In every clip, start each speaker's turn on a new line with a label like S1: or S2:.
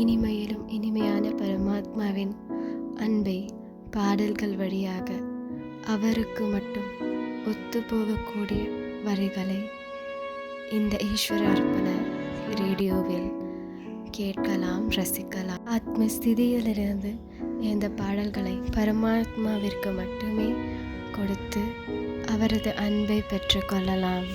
S1: இனிமையிலும் இனிமையான பரமாத்மாவின் அன்பை பாடல்கள் வழியாக அவருக்கு மட்டும் ஒத்துப்போகக்கூடிய வரிகளை இந்த ஈஸ்வர அர்ப்பண ரேடியோவில் கேட்கலாம், ரசிக்கலாம். ஆத்மஸ்திதியிலிருந்து இந்த பாடல்களை பரமாத்மாவிற்கு மட்டுமே கொடுத்து அவரது அன்பை பெற்றுக்கொள்ளலாம்.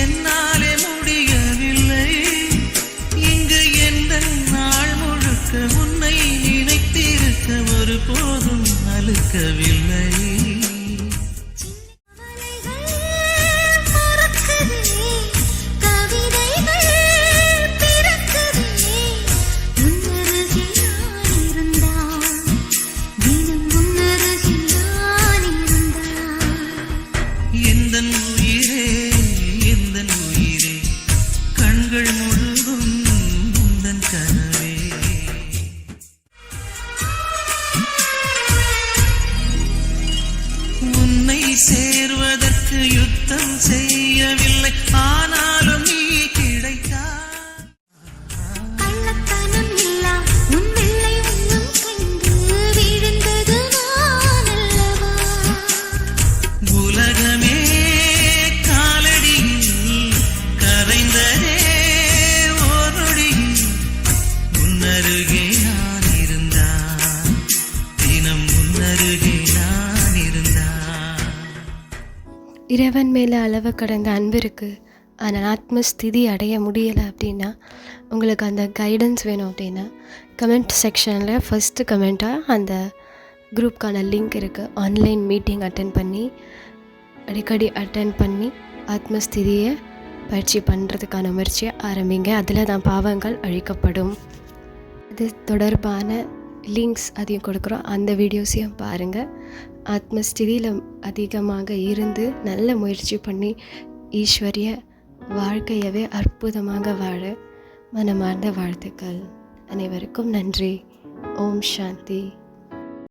S2: என்னாலே முடியவில்லை, இங்கு எந்த நாள் முழுக்க உன்னை நினைத்திருக்க ஒரு போதும் அழுக்கவில்லை. உன்னை சேர்வதற்கு யுத்தம் செய்யவில்லை, ஆனாலும் நீ கிடைத்தாய்.
S3: கள்ளத்தனம் இல்லா உன் வெள்ளை உன்னம் கண்டு விழுந்தது நான் அல்லவா.
S2: உலகமே காலடியில் கரைந்ததே ஓரொடியில் உன்னருகே நான் இருந்தான், தினம் உன்னருகே
S1: இறைவன் மேலே அளவு கடந்த அன்பு இருக்குது. ஆனால் ஆத்மஸ்திதி அடைய முடியலை அப்படின்னா, உங்களுக்கு அந்த கைடன்ஸ் வேணும் அப்படின்னா கமெண்ட் செக்ஷனில் ஃபஸ்ட்டு கமெண்ட்டாக அந்த குரூப்க்கான லிங்க் இருக்குது. ஆன்லைன் மீட்டிங் அடிக்கடி அட்டன் பண்ணி ஆத்மஸ்திதியை பயிற்சி பண்ணுறதுக்கான முயற்சியை ஆரம்பிங்க. அதில் தான் பாவங்கள் அழிக்கப்படும். அது தொடர்பான லிங்க்ஸ் அதையும் கொடுக்குறோம். அந்த வீடியோஸையும் பாருங்கள். ஆத்மஸ்திதியில் அதிகமாக இருந்து நல்ல முயற்சி பண்ணி ஈஸ்வரிய வாழ்க்கையவே அற்புதமாக வாழ மனமார்ந்த வாழ்த்துக்கள். அனைவருக்கும் நன்றி. ஓம் சாந்தி.